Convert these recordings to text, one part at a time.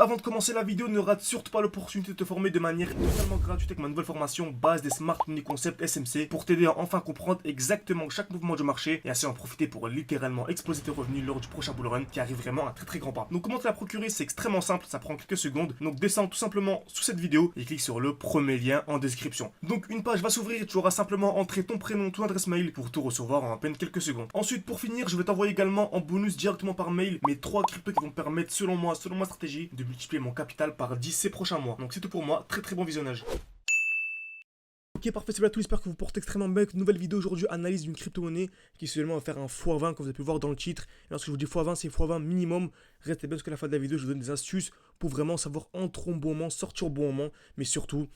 avant de commencer la vidéo, ne rate surtout pas l'opportunité de te former de manière totalement gratuite avec ma nouvelle formation base des Smart Money Concept SMC pour t'aider à enfin comprendre exactement chaque mouvement du marché et ainsi en profiter pour littéralement exploser tes revenus lors du prochain bull run qui arrive vraiment à très grand pas. Donc comment te la procurer, c'est extrêmement simple, ça prend quelques secondes. Donc descends tout simplement sous cette vidéo et clique sur le premier lien en description. Donc une page va s'ouvrir et tu auras simplement entré ton prénom, ton adresse mail pour tout recevoir en à peine quelques secondes. Ensuite, pour finir, je vais t'envoyer également en bonus directement par mail mes 3 cryptos qui vont me permettre selon moi, selon ma stratégie, de multiplier mon capital par 10 ces prochains mois. Donc c'est tout pour moi, très bon visionnage. Ok, parfait, c'est là tout, j'espère que vous portez extrêmement bien. Une nouvelle vidéo aujourd'hui, analyse d'une crypto-monnaie qui seulement va faire un x20 comme vous avez pu voir dans le titre. Et lorsque je vous dis x20, c'est x20 minimum. Restez bien jusqu'à la fin de la vidéo, je vous donne des astuces pour vraiment savoir entrer au bon moment, sortir au bon moment, mais surtout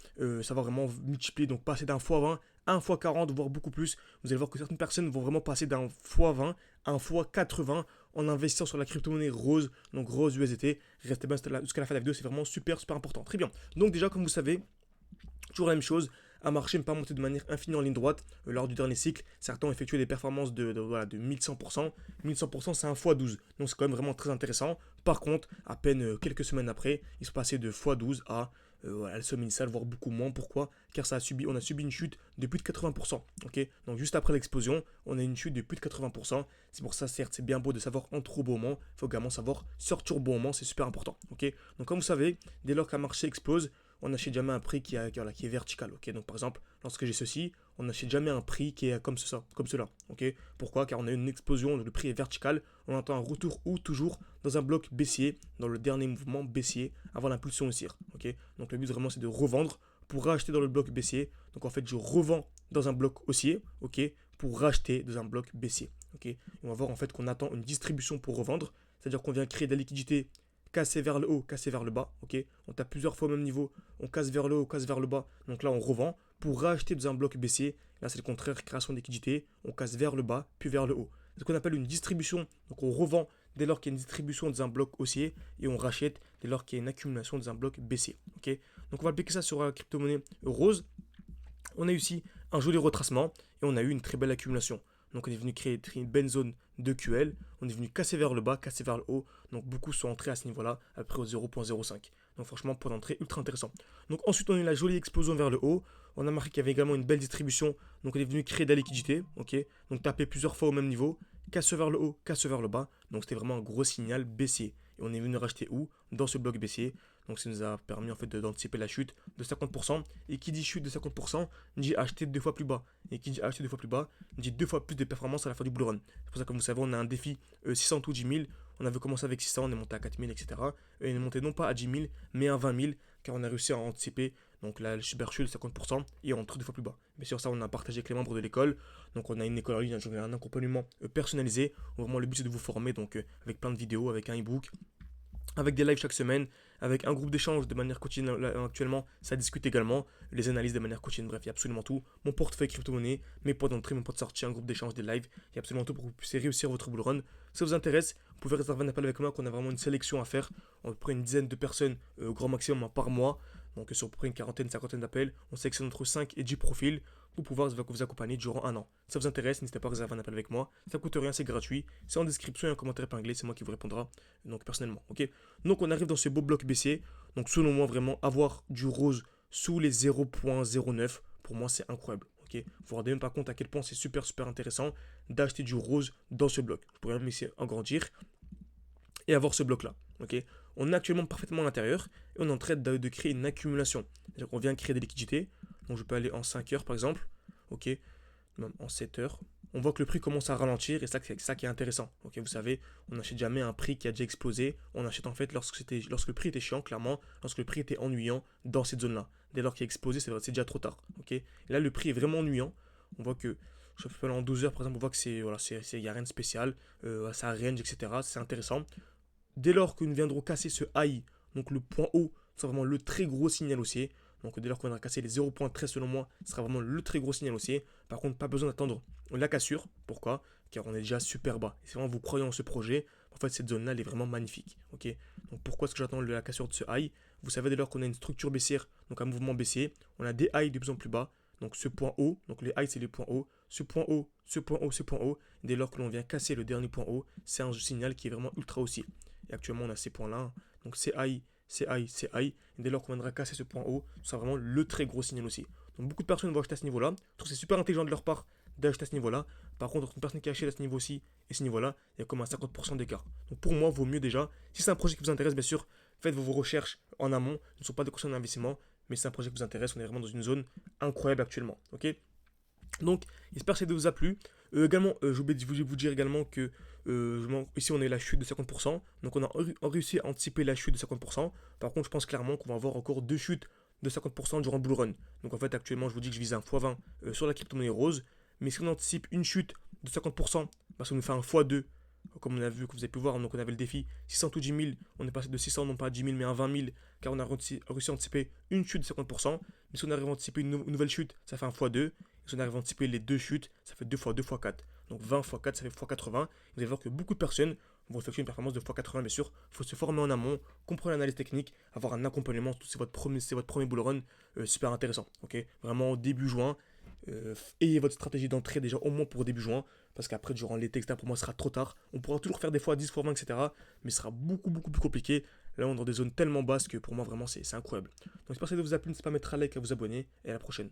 savoir vraiment multiplier, donc passer d'un x20 à un x40, voire beaucoup plus. Vous allez voir que certaines personnes vont vraiment passer d'un x20 à un x80 en investissant sur la crypto-monnaie Rose, donc Rose USDT. Restez bien jusqu'à la fin de la vidéo, c'est vraiment super important. Très bien, donc déjà comme vous savez, toujours la même chose, un marché ne peut pas monter de manière infinie en ligne droite. Lors du dernier cycle, certains ont effectué des performances de 1100%. 1100%, c'est un x12. Donc c'est quand même vraiment très intéressant. Par contre, à peine quelques semaines après, ils sont passés de x12 à la somme initiale, voire beaucoup moins. Pourquoi? Car on a subi une chute de plus de 80%. Okay, donc juste après l'explosion, on a une chute de plus de 80%. C'est pour ça, certes, c'est bien beau de savoir entrer au bon moment. Il faut également savoir sortir au bon moment. C'est super important. Okay, donc comme vous savez, dès lors qu'un marché explose, on n'achète jamais un prix qui est vertical. Okay, donc par exemple, lorsque j'ai ceci, on n'achète jamais un prix qui est comme cela. Okay, pourquoi? Car on a une explosion, le prix est vertical, on entend un retour ou toujours dans un bloc baissier, dans le dernier mouvement baissier, avant l'impulsion haussière. Okay, donc le but vraiment c'est de revendre pour racheter dans le bloc baissier. Donc en fait je revends dans un bloc haussier, okay, pour racheter dans un bloc baissier. Okay, on va voir en fait qu'on attend une distribution pour revendre, c'est-à-dire qu'on vient créer de la liquidité, casser vers le haut, casser vers le bas, ok. On tape plusieurs fois au même niveau, on casse vers le haut, casse vers le bas, donc là on revend pour racheter dans un bloc baissier. Là c'est le contraire, création de liquidité, on casse vers le bas, puis vers le haut. C'est ce qu'on appelle une distribution, donc on revend dès lors qu'il y a une distribution dans un bloc haussier et on rachète dès lors qu'il y a une accumulation dans un bloc baissier, ok. Donc on va appliquer ça sur la crypto-monnaie Rose. On a eu ici un joli retracement et on a eu une très belle accumulation. Donc on est venu créer une belle zone de QL, on est venu casser vers le bas, casser vers le haut, donc beaucoup sont entrés à ce niveau-là, après au 0.05. Donc franchement, point d'entrée ultra intéressant. Donc ensuite on a eu la jolie explosion vers le haut, on a marqué qu'il y avait également une belle distribution, donc on est venu créer de la liquidité, ok. Donc taper plusieurs fois au même niveau, casse vers le haut, casse vers le bas, donc c'était vraiment un gros signal baissier. Et on est venu racheter où? Dans ce bloc baissier. Donc ça nous a permis en fait d'anticiper la chute de 50%. Et qui dit chute de 50% dit acheter 2 fois plus bas. Et qui dit acheter 2 fois plus bas dit 2 fois plus de performance à la fin du bull run. C'est pour ça que comme vous savez, on a un défi 600 ou 10 000. On avait commencé avec 600, on est monté à 4 000, etc. Et on est monté non pas à 10 000, mais à 20 000, car on a réussi à anticiper donc la super chute de 50% et entrer 2 fois plus bas. Bien sûr, ça, on a partagé avec les membres de l'école. Donc, on a une école en ligne, un accompagnement personnalisé. Vraiment, le but, c'est de vous former, donc avec plein de vidéos, avec un e-book, avec des lives chaque semaine, avec un groupe d'échange de manière quotidienne. Actuellement, ça discute également, les analyses de manière quotidienne, bref, il y a absolument tout. Mon portefeuille crypto-monnaie, mes points d'entrée, mes points de sortie, un groupe d'échange, des lives, il y a absolument tout pour que vous puissiez réussir votre bull run. Si ça vous intéresse, vous pouvez réserver un appel avec moi, qu'on a vraiment une sélection à faire, à peu près une dizaine de personnes au grand maximum par mois. Donc sur à peu près une quarantaine, cinquantaine d'appels, on sélectionne entre 5 et 10 profils pour pouvoir vous accompagner durant un an. Si ça vous intéresse, n'hésitez pas à réserver un appel avec moi. Ça coûte rien, c'est gratuit. C'est en description et un commentaire épinglé, c'est moi qui vous répondra donc personnellement. Ok. Donc on arrive dans ce beau bloc baissier. Donc selon moi vraiment avoir du rose sous les 0.09 pour moi c'est incroyable. Ok. Vous vous rendez même pas compte à quel point c'est super intéressant d'acheter du rose dans ce bloc. Je pourrais même essayer d'agrandir et avoir ce bloc là. Ok. On est actuellement parfaitement à l'intérieur et on est en train de créer une accumulation. C'est-à-dire qu'on vient créer des liquidités. Donc je peux aller en 5 heures par exemple. Ok. Même en 7 heures. On voit que le prix commence à ralentir et c'est ça qui est intéressant. Ok, vous savez, on n'achète jamais un prix qui a déjà explosé. On achète en fait lorsque le prix était chiant, clairement, lorsque le prix était ennuyant dans cette zone-là. Dès lors qu'il a explosé, c'est déjà trop tard. Ok. Et là, le prix est vraiment ennuyant. On voit que, je sais pas, en 12 heures par exemple, on voit que il n'y a rien de spécial. Ça range, etc. C'est intéressant. Dès lors que nous viendrons casser ce high, donc le point haut, c'est vraiment le très gros signal haussier. Donc dès lors qu'on a cassé les 0.13 selon moi, ce sera vraiment le très gros signal haussier. Par contre, pas besoin d'attendre la cassure. Pourquoi? Car on est déjà super bas. Et c'est vraiment vous croyez en ce projet. En fait, cette zone-là, elle est vraiment magnifique. Ok. Donc pourquoi est-ce que j'attends la cassure de ce high? Vous savez, dès lors qu'on a une structure baissière, donc un mouvement baissier, on a des highs de plus en plus bas. Donc ce point haut, donc les highs c'est les points hauts, ce point haut, ce point haut, ce point haut. Dès lors que l'on vient casser le dernier point haut, c'est un signal qui est vraiment ultra haussier. Et actuellement, on a ces points-là. Donc ces high, c'est high, c'est high. Et dès lors qu'on viendra casser ce point haut, ce sera vraiment le très gros signal aussi. Donc beaucoup de personnes vont acheter à ce niveau-là. Je trouve que c'est super intelligent de leur part d'acheter à ce niveau-là. Par contre, entre une personne qui achète à ce niveau-ci et ce niveau-là, il y a comme un 50% d'écart. Donc pour moi, il vaut mieux déjà, si c'est un projet qui vous intéresse, bien sûr, faites vos recherches en amont. Ce ne sont pas des conseils d'investissement, mais c'est un projet qui vous intéresse. On est vraiment dans une zone incroyable actuellement. Ok. Donc, j'espère que cette vidéo vous a plu. Également, j'ai oublié de vous dire également que ici on a eu la chute de 50%. Donc on a réussi à anticiper la chute de 50%. Par contre, je pense clairement qu'on va avoir encore deux chutes de 50% durant le bull run. Donc en fait, actuellement, je vous dis que je vise un x20 sur la crypto-monnaie rose. Mais si on anticipe une chute de 50%, ça nous fait un x2. Comme on a vu, comme vous avez pu voir, donc on avait le défi 610 000, on est passé de 600 non pas à 10 000 mais à 20 000 car on a réussi à anticiper une chute de 50%. Mais si on arrive à anticiper une nouvelle chute, ça fait un x2. Et si on arrive à anticiper les deux chutes, ça fait 2 x 2 x 4. Donc 20 x 4, ça fait x 80. Vous allez voir que beaucoup de personnes vont effectuer une performance de x 80, bien sûr. Il faut se former en amont, comprendre l'analyse technique, avoir un accompagnement. C'est votre premier bull run, super intéressant. Ok, vraiment début juin. Ayez votre stratégie d'entrée déjà au moins pour début juin, parce qu'après durant l'été, etc., pour moi ce sera trop tard. On pourra toujours faire des fois 10 fois 20, etc., mais ce sera beaucoup plus compliqué. Là on est dans des zones tellement basses que pour moi vraiment c'est incroyable. Donc j'espère que ça vous a plu, n'hésitez pas à mettre un like, à vous abonner, et à la prochaine.